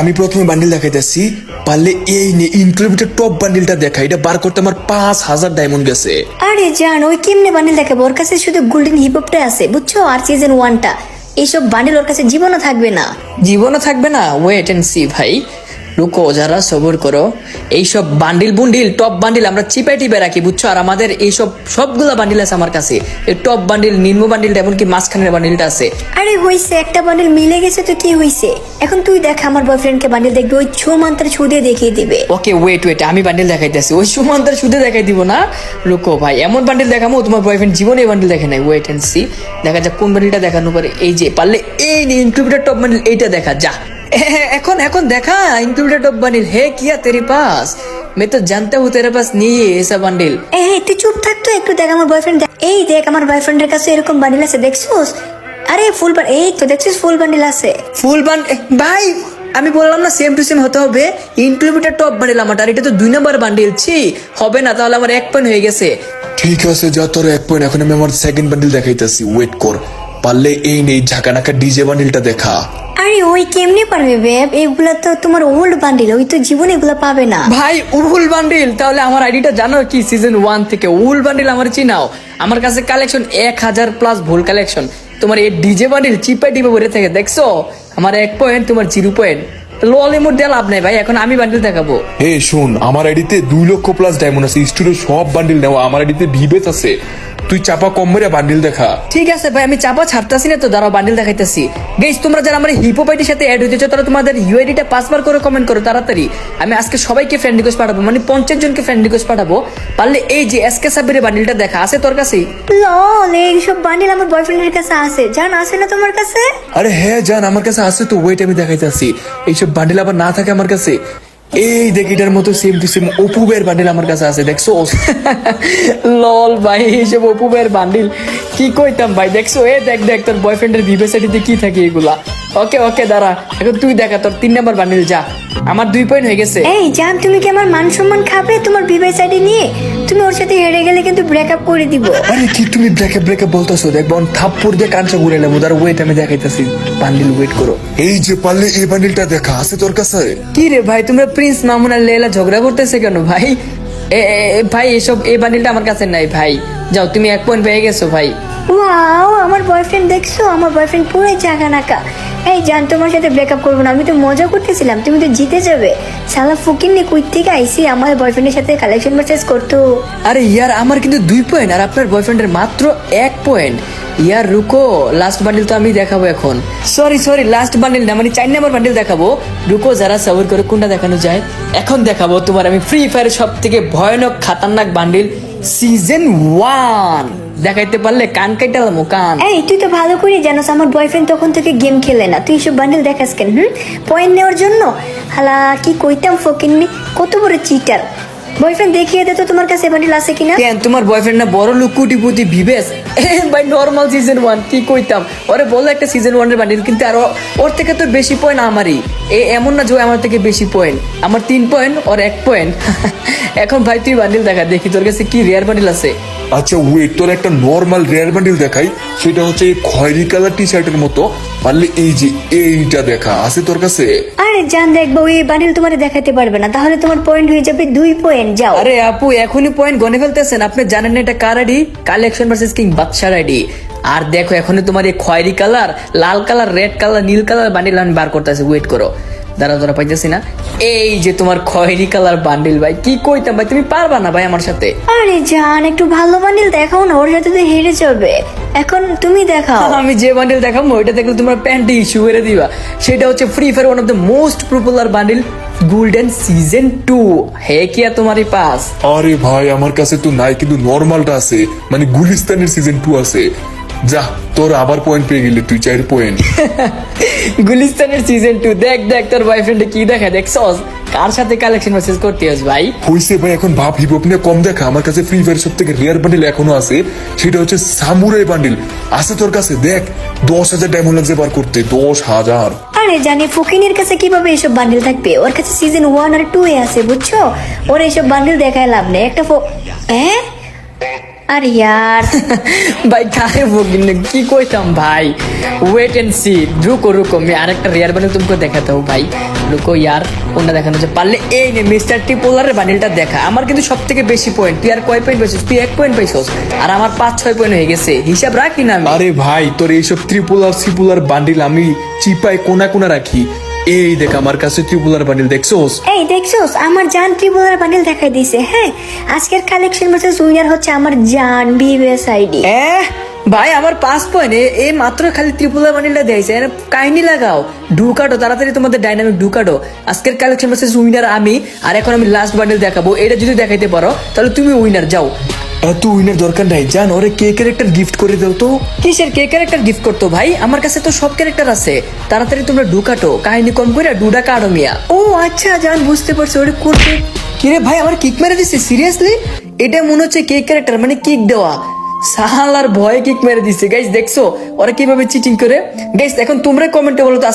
আমি প্রথমে বান্ডিল দেখাইতেছি, পারলে এই নে ইনক্রিমেন্টের টপ বান্ডিলটা দেখা। এটা বার করতে আমার 5000 ডায়মন্ড গেছে। আরে জান, ওই কেমনে বান্ডিল দেখাবো? ওর কাছে শুধু গোল্ডেন হিপহপটা আছে বুঝছো, আর সিজন 1টা। এইসব বান্ডিল ওর কাছে জীবনও থাকবে না। জীবনও থাকবে না? ওয়েট এন্ড সি ভাই, রুকো, যারা সবর করো। এইসব বান্ডিল বুন্ডিল টপ বান্ডিল আমরা চিপাই টিপে রাখি বুঝছো, আর আমাদের এইসব সবগুলা বান্ডিল আছে আমার কাছে। এই টপ বান্ডিল, নিম্ন বান্ডিলটা, এমনকি মাঝখানের বান্ডিলটা আছে। আরে হইছে, একটা বান্ডিল মিলে গেছে তো কি হইছে? এখন তুই দেখ আমার বয়ফ্রেন্ডকে বান্ডিল দেখবি, ওই ছো মান্তার ছুদে দেখিয়ে দিবে। ওকে ওয়েট ওয়েট, আমি বান্ডিল দেখাইতেছি। ওই সুমন্তার সুদে দেখাই দিব না, রুকো ভাই। এমন বান্ডিল দেখাবো তোমার বয়ফ্রেন্ড জীবনে এই বান্ডিল দেখে নাই। ওয়েট এন্ড সি, দেখা যাক কোন বান্ডিলটা দেখানো পারে। এই যে পারলে এই ইনক্রিমেন্টের টপ বান্ডিল, এইটা দেখা যা। এখন দেখা इंक्लूडेड टॉप बंडल है क्या तेरे पास? मैं तो जानता हूँ तेरे पास नहीं है ऐसा बंडल। এই তুই চুপ থাক তো একটু, দেখ আমার বয়ফ্রেন্ড। এই দেখ আমার বয়ফ্রেন্ডের কাছে এরকম বান্ডিল আছে, দেখছোস? আরে ফুল বান্ডিল, এই তো দেখছিস ফুল বান্ডিল আছে। ফুল বান্ডেল ভাই, আমি বললাম না সেম টু সেম হতে হবে। ইনক্লুডেড টপ বান্ডেল আমারটা, আর এটা তো 2 নম্বর বান্ডেল। ছি, হবে না, তাহলে আমার 1 পয়েন্ট হয়ে গেছে। ঠিক আছে, যা তোর 1 পয়েন্ট। এখন আমি আমার সেকেন্ড বান্ডিল দেখাইতেছি, ওয়েট কর। পারলে এই নেই ঝাঁকানাকা ডিজে বান্ডিলটা দেখা। আরে ওই কেমনে পারবে বেব? এগুলা তো তোমার ওল্ড বান্ডিল, ওই তো জীবনে এগুলা পাবে না। ভাই উল বান্ডিল, তাহলে আমার আইডিটা জানো কি? সিজন 1 থেকে উল বান্ডিল আমার চিনাও। আমার কাছে কালেকশন 1000+ ভুল কালেকশন। তোমার এই ডিজে বান্ডিল চিপাই টিপে ভরে থাকে, দেখছো? আমার 1 পয়েন্ট, তোমার 0 পয়েন্ট। লল এমোট দিয়ে লাভ নাই ভাই, এখন আমি বান্ডিল দেখাবো। হে শোন, আমার আইডিতে 2 লক্ষ প্লাস ডায়মন্ড আছে। স্টুডিও সব বান্ডিল নেওয়া। আমার আইডিতে ভিবেস আছে। তুই চাপা কম মেরে বান্ডিল দেখা। ঠিক আছে ভাই, আমি চাপা ছাড়তাছি না তো, দাঁড়াও বান্ডিল দেখাইতেছি। গাইস, তোমরা যারা আমার হিপহপ আইডির সাথে অ্যাড হইতেছো, তারা তোমাদের ইউআইডিটা 5বার করে কমেন্ট করো তাড়াতাড়ি। আমি আজকে সবাইকে ফ্রেন্ড রিকোয়েস্ট পাঠাবো, মানে 50 জনকে ফ্রেন্ড রিকোয়েস্ট পাঠাবো। পারলে এই যে এসকে সাবিরের বান্ডিলটা দেখা আছে তোর কাছে? লল, এইসব বান্ডিল আমার বয়ফ্রেন্ডের কাছে আছে। জান আছে না তোমার কাছে? আরে হ্যাঁ জান, আমার কাছে আছে তো। ওয়েট, আমি দেখাইতেছি। এইসব বান্ডিল আবার না থাকে আমার কাছে। এই দেখ, এটার মতো সেম টু সেম অপুবের বান্ডিল আমার কাছে আছে, দেখছো? লল ভাই, এইসব অপুবের বান্ডিল কি কইতাম ভাই, দেখছো? এ দেখ দেখ, তোর বয়ফ্রেন্ডের ভিভেসাইটিতে কি থাকে এগুলা। ওকে ওকে, দাঁড়া, এখন তুই দেখা তোর 3 নম্বর বান্ডিল যা। আমার 2 পয়েন্ট হয়ে গেছে। এই জান, তুমি কি আমার মান সম্মান খাবে তোমার বিবাহ সাইডে নিয়ে? তুমি ওর সাথে হেরে গেলে কিন্তু ব্রেকআপ করে দিব। আরে কি তুমি ব্রেকআপ বলতেছো? দেখবো থাপ্পড় দিয়ে কাঞ্চা ঘুরে নেবো। দাঁড়া ওয়েট, আমি দেখাইতেছি বান্ডিল, ওয়েট করো। এই যে পারলে এই বান্ডিলটা দেখা আছে তোর কাছে? কি রে ভাই, তোমরা প্রিন্স মামুন আর লেলা ঝগড়া করতেছে কেন ভাই? ভাই এসব, এই বান্ডিলটা আমার কাছে নাই ভাই। যাও, তুমি 1 পয়েন্ট পেয়ে গেছো ভাই। ওয়াও, আমার বয়ফ্রেন্ড দেখছো? আমার বয়ফ্রেন্ড পুরো জাগা নাকা। এই জান, তোমার সাথে ব্রেকআপ করবো না, আমি তো মজা করতেছিলাম, তুমি তো জিতে যাবে। শালা ফকির নে কুইট থেকে আইসি আমার বয়ফ্রেন্ডের সাথে কালেকশন পারচেজ করতো। আরে ইয়ার, আমার কিন্তু 2 পয়েন্ট, আর আপনার বয়ফ্রেন্ডের মাত্র 1 পয়েন্ট। ইয়ার রুকো, লাস্ট বান্ডিল তো আমি দেখাবো এখন। সরি, লাস্ট বান্ডিল না, মানে 4 নম্বর বান্ডিল দেখাবো। রুকো, যারা সবর করে, কোনটা দেখানো যায়? এখন দেখাবো তোমার আমি ফ্রি ফায়ারের সব থেকে ভয়ানক খাতারনাক বান্ডিল সিজন 1 দেখাইতে পারলে কান কাইটালাম কান। এই তুই তো ভালো করে জানোস আমার বয়ফ্রেন্ড তখন থেকে গেম খেলে না, তুই এসব বান্ডিল দেখাস কেন? পয়েন্ট নেওয়ার জন্য? হালা কি কইতাম ফকির নি, কত বড় চিটার। বয়ফ্রেন্ড দেখিয়ে দে তো তোমার কাছে বান্ডিল আছে কিনা। কেন, তোমার বয়ফ্রেন্ড না বড় লোক কোটিপতি ভিবেস? ভাই নরমাল সিজন 1 কি কইতাম, ওরে বললো একটা সিজন 1 এর বান্ডিল, কিন্তু আর ওর থেকে তো বেশি পয়েন্ট আমারই। এমন না যে আমার থেকে বেশি পয়েন্ট, আমার 3 পয়েন্ট ওর 1 পয়েন্ট। এখন ভাই তুই বান্ডিল দেখা, দেখি তোর কাছে কি রেয়ার বান্ডিল আছে। আচ্ছা ওয়েট, তোর একটা নর্মাল রেয়ার বান্ডিল দেখাই। সেটা হচ্ছে এই খয়েরি কালার টি শার্টের মতো। পারলে এই যে এইটা দেখা আছে তোর কাছে? আরে জান, দেখবো ওই বান্ডিল তোমারে দেখাতে পারবে না, তাহলে তোমার পয়েন্ট হয়ে যাবে 2 পয়েন্ট। যাও। আরে আপু, এখনই পয়েন্ট গনে ফেলতেছেন, আপনি জানেন না এটা কার আইডি? কালেকশন ভার্সেস কিং বাদশার আইডি। আর দেখো, এখনই তোমার এই খয়েরি কালার, লাল কালার, রেড কালার, নীল কালার বান্ডিল আমি বার করতেছি, ওয়েট করো। দাঁড়া পাইতেছি না। এই যে তোমার খয়েরি কালার বান্ডিল, ভাই কি কইতাম ভাই, তুমি পারবা না ভাই আমার সাথে। আরে জান, একটু ভালো বান্ডিল দেখাও না, ওর সাথে তো হেরে যাবে। এখন তুমি দেখাও। আমি যে বান্ডিল দেখাবো ওইটা দেখলে তোমার প্যান্টে ইস্যু করে দিবা। সেটা হচ্ছে free fire one of the most popular bundle golden season 2 হে কিয়া তোমারই পাস। আরে ভাই, আমার কাছে তো নাই, কিন্তু নর্মালটা আছে, মানে গুলিস্তানের সিজন 2 আছে। যা, তোর আবার পয়েন্ট পেয়ে গেলি তুই, 4 পয়েন্ট। গুলিস্তানের সিজন 2 দেখ দেখ, তোর বয়ফ্রেন্ডে কি দেখা, দেখছস? কার সাথে কালেকশন মেসেজ করতে আস ভাই? হইছে ভাই, এখন ভাব হিপহপ নিয়ে কম দেখা। আমার কাছে ফ্রি ফায়ার সব থেকে রেয়ার বান্ডিল এখনো আছে। সেটা হচ্ছে সামুরাই বান্ডিল আছে তোর কাছে। দেখ, 10,000 ডায়মন্ড লাগছে বার করতে, 10,000। আরে জানি ফকিনের কাছে কিভাবে এসব বান্ডিল থাকবে? ওর কাছে সিজন 1 আর 2 এ আছে বুঝছো। ওর এসব বান্ডিল দেখায় লাভ নেই। একটা হ্যাঁ আর ইয়ার ভাই কারে বকিন কি কইতাম ভাই ওয়েট এন্ড সি রুকো রুকো আমি আরেকটা রেয়ার বান্ডিল তোমাকে দেখাতে হবে ভাই রুকো ইয়ার কোনটা দেখানো যে পারলে এই নে মিস্টার টিপোলারের বান্ডিলটা দেখা আমার কিন্তু সবথেকে বেশি পয়েন্ট তুই আর কয় পয়েন্ট পাইছিস তুই 1 পয়েন্ট পাইছিস আর আমার 5-6 পয়েন্ট হয়ে গেছে হিসাব রাখি না আমি আরে ভাই তোর এইসব ত্রিপুলার সিপুলার বান্ডিল আমি চিপায় কোনা কোনা রাখি এই দেখ আমার কাছে ত্রিপুলার বান্ডিল দেখছোস এই দেখছোস আমার জান ত্রিপুলার বান্ডিল দেখাই দিছে। হ্যাঁ আজকের কালেকশন ভার্সেস উইনার হচ্ছে আমার জান বিবিএস আইডি। ভাই আমার 5 পয়েন্ট এ মাত্র খালি ত্রিপুলার বান্ডিলটা দিয়েছে কাহিনী লাগাও ঢুকাটো তাড়াতাড়ি তোমাদের ডাইনামিক ঢুকাটো আজকের কালেকশন ভার্সেস উইনার আমি আর এখন আমি লাস্ট বান্ডিল দেখাবো এটা যদি দেখাইতে পারো তাহলে তুমি উইনার যাও এত উইনার দরকার নাই জান ওরে কে ক্যারেক্টার গিফট করে দাও তো কিসের কে ক্যারেক্টার গিফট করতো ভাই আমার কাছে তো সব ক্যারেক্টার আছে তাড়াতাড়ি তোমরা ঢুকাটো কাহিনী কম করে ডুডা কাটো মিয়া ও আচ্ছা জান বুঝতে পারছো ওরে করতে কিরে ভাই আমার কিক মেরে দিছে সিরিয়াসলি এটা মনে হচ্ছে কে ক্যারেক্টার মানে কিক দেওয়া সাহালার ভয়ে কিক মেরে দিছে গাইস দেখছো ওরা কিভাবে চিটিং করে গাইস এখন তোমরা কমেন্টে বলো তো